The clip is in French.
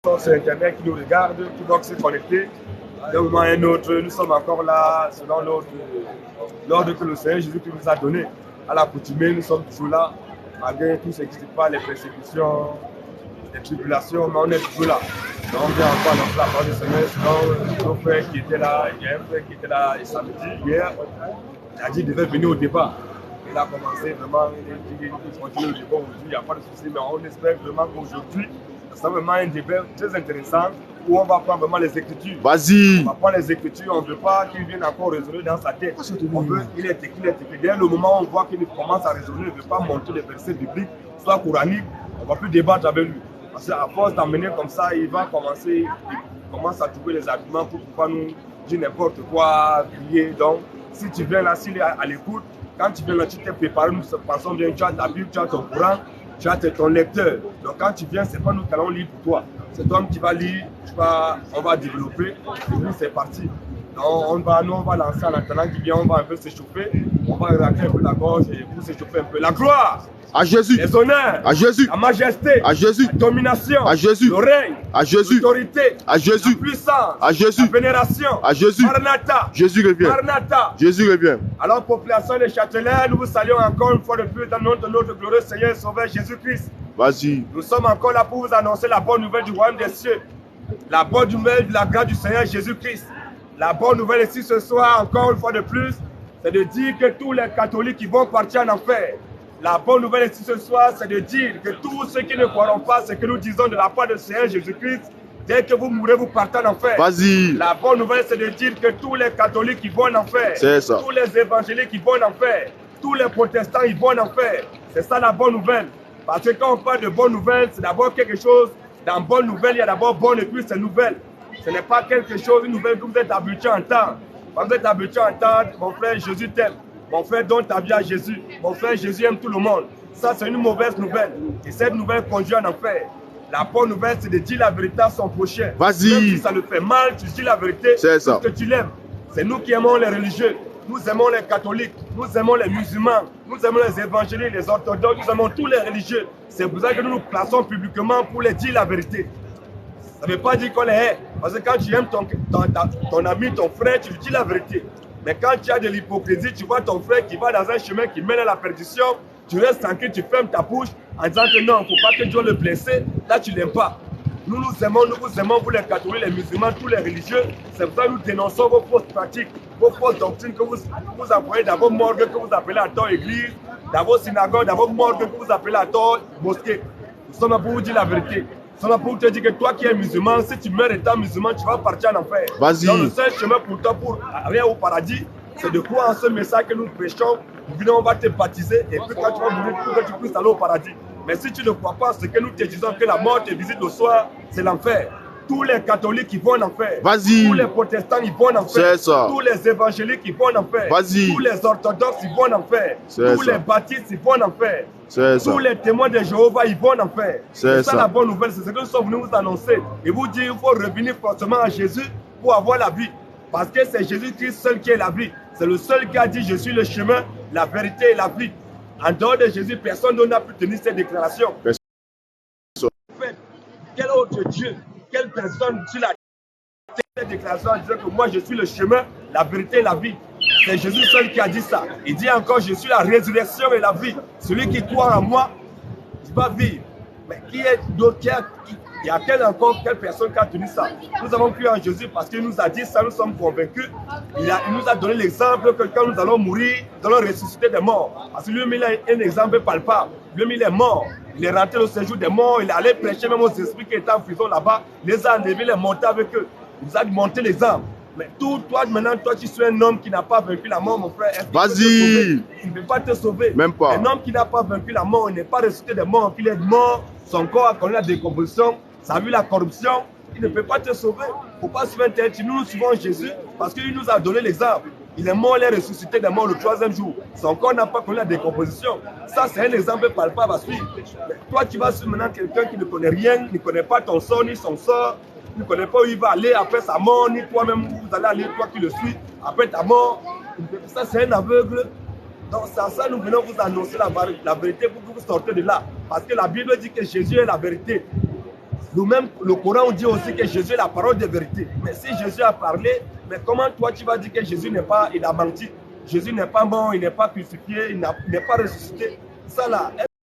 sur Internet qui nous regardent, qui doivent se connecter. D'un moment à un autre, nous sommes encore là, selon l'ordre que le Seigneur Jésus nous a donné. À l'accoutumée, nous sommes toujours là, malgré tout ce qui se passe, les persécutions, les tribulations, mais on est toujours là. Donc, on vient encore dans la parole du Seigneur, selon nos frères qui étaient là. Il y a un frère qui était là samedi, hier, il a dit qu'il devait venir au débat. Il a commencé vraiment, il continue le débat aujourd'hui, il n'y a pas de souci, mais on espère vraiment qu'aujourd'hui, c'est vraiment un débat très intéressant où on va prendre vraiment les Écritures. Vas-y. On va prendre les Écritures, on ne veut pas qu'il vienne encore raisonner dans sa tête. On veut qu'il est écrit. Dès le moment où on voit qu'il commence à raisonner, il ne veut pas monter les versets bibliques, soit coraniques, on ne va plus débattre avec lui. Parce qu'à force d'amener comme ça, il va commencer, il commence à trouver les arguments pour pouvoir nous dire n'importe quoi, crier. Donc, si tu viens là, s'il est à l'écoute, quand tu viens là, tu t'es préparé, nous pensons bien, tu as ta Bible, tu as ton Coran, tu as ton lecteur. Donc quand tu viens, ce n'est pas nous qui allons lire pour toi. C'est toi qui vas lire, on va développer, et puis c'est parti. Donc on va lancer en attendant qu'il vient, on va un peu s'échauffer, on va racler un peu la gorge et pour s'échauffer un peu. La gloire à Jésus, les honneurs, à Jésus, la majesté, à Jésus, la domination, à Jésus, le règne, à Jésus, l'autorité, à Jésus, la puissance, à Jésus, la vénération, à Jésus, Maranatha, Jésus revient, Maranatha. Jésus revient. Alors, population de Châtelain, nous vous saluons encore une fois de plus dans le nom de notre glorieux Seigneur et Sauveur Jésus-Christ. Vas-y. Nous sommes encore là pour vous annoncer la bonne nouvelle du royaume des cieux, la bonne nouvelle de la grâce du Seigneur Jésus-Christ. La bonne nouvelle ici ce soir, encore une fois de plus, c'est de dire que tous les catholiques qui vont partir en enfer. La bonne nouvelle ici ce soir, c'est de dire que tous ceux qui ne croiront pas ce que nous disons de la part du Seigneur Jésus-Christ, dès que vous mourrez, vous partez en enfer. Vas-y. La bonne nouvelle, c'est de dire que tous les catholiques qui vont en enfer, c'est ça. Tous les évangéliques qui vont en enfer, tous les protestants ils vont en enfer. C'est ça la bonne nouvelle. Parce que quand on parle de bonne nouvelle, c'est d'abord quelque chose. Dans bonne nouvelle, il y a d'abord bonne et puis c'est nouvelle. Ce n'est pas quelque chose, une nouvelle que vous êtes habitué à entendre. Quand vous êtes habitué à entendre, mon frère, Jésus t'aime. Mon frère, donne ta vie à Jésus. Mon frère, Jésus aime tout le monde. Ça, c'est une mauvaise nouvelle. Et cette nouvelle conduit en enfer. La bonne nouvelle, c'est de dire la vérité à son prochain. Vas-y. Même si ça le fait mal, tu dis la vérité. C'est ça. Parce que tu l'aimes. C'est nous qui aimons les religieux. Nous aimons les catholiques. Nous aimons les musulmans. Nous aimons les évangéliques, les orthodoxes. Nous aimons tous les religieux. C'est pour ça que nous nous plaçons publiquement pour les dire la vérité. Ça ne veut pas dire qu'on les hait. Parce que quand tu aimes ton ami, ton frère, tu lui dis la vérité. Mais quand tu as de l'hypocrisie, tu vois ton frère qui va dans un chemin qui mène à la perdition, tu restes tranquille, tu fermes ta bouche en disant que non, il ne faut pas que Dieu le blesse. Là, tu ne l'aimes pas. Nous vous aimons, vous les catholiques, les musulmans, tous les religieux. C'est pour ça que nous dénonçons vos fausses pratiques, vos fausses doctrines que vous employez dans vos morgues, que vous appelez à tort église, dans vos synagogues, dans vos morgues, que vous appelez à tort mosquée. Nous sommes là pour vous dire la vérité. Nous sommes là pour te dire que toi qui es musulman, si tu meurs étant musulman, tu vas partir en enfer. Vas-y. Donc le seul chemin pour toi pour aller au paradis, c'est de croire en ce message que nous prêchons. On va te baptiser et puis quand tu vas mourir, pour que tu puisses aller au paradis. Mais si tu ne crois pas ce que nous te disons, que la mort te visite le soir, c'est l'enfer. Tous les catholiques ils vont en enfer. Vas-y. Tous les protestants ils vont en enfer. C'est ça. Tous les évangéliques ils vont en enfer. Vas-y. Tous les orthodoxes ils vont en enfer. Tous les baptistes ils vont en enfer. Tous les témoins de Jéhovah ils vont en enfer. C'est ça la bonne nouvelle, c'est ce que nous sommes venus vous annoncer. Et vous dire qu'il faut revenir forcément à Jésus pour avoir la vie. Parce que c'est Jésus-Christ seul qui est la vie. C'est le seul qui a dit je suis le chemin, la vérité et la vie. En dehors de Jésus, personne n'a pu tenir cette déclaration. Quel autre Dieu, quelle personne sur la cette déclaration en disant que moi je suis le chemin, la vérité et la vie. C'est Jésus seul qui a dit ça. Il dit encore je suis la résurrection et la vie. Celui qui croit en moi, il va vivre. Mais qui est d'autre il y a quelle personne qui a tenu ça? Nous avons cru en Jésus parce qu'il nous a dit ça, nous sommes convaincus. Il nous a donné l'exemple que quand nous allons mourir, nous allons ressusciter des morts. Parce que lui, il a un exemple palpable. Lui, il est mort. Il est rentré au séjour des morts. Il est allé prêcher même aux esprits qui étaient en prison là-bas. Les a enlevés, il est monté avec eux. Il nous a monté les armes. Mais toi maintenant, toi, tu es un homme qui n'a pas vaincu la mort, mon frère. Vas-y. Il ne peut pas te sauver. Même pas. Un homme qui n'a pas vaincu la mort, il n'est pas ressuscité des morts, qu'il est mort, son corps a connu la décomposition, ça a vu la corruption, il ne peut pas te sauver. Il ne faut pas suivre un tel. Nous suivons Jésus parce qu'il nous a donné l'exemple. Il est mort, il est ressuscité des morts le 3e jour. Son corps n'a pas connu la décomposition. Ça, c'est un exemple palpable à suivre. Mais toi, tu vas suivre maintenant quelqu'un qui ne connaît rien, ne connaît pas ton sort ni son sort, ne connaît pas où il va aller après sa mort, ni toi-même où vous allez aller, toi qui le suis, après ta mort. Ça, c'est un aveugle. Donc, c'est à ça que nous venons vous annoncer la vérité pour que vous sortez de là. Parce que la Bible dit que Jésus est la vérité. Nous-mêmes, le Coran dit aussi que Jésus est la parole de vérité. Mais si Jésus a parlé, mais comment toi tu vas dire que Jésus n'est pas, il a menti? Jésus n'est pas mort, il n'est pas crucifié, il n'est pas ressuscité. Ça là,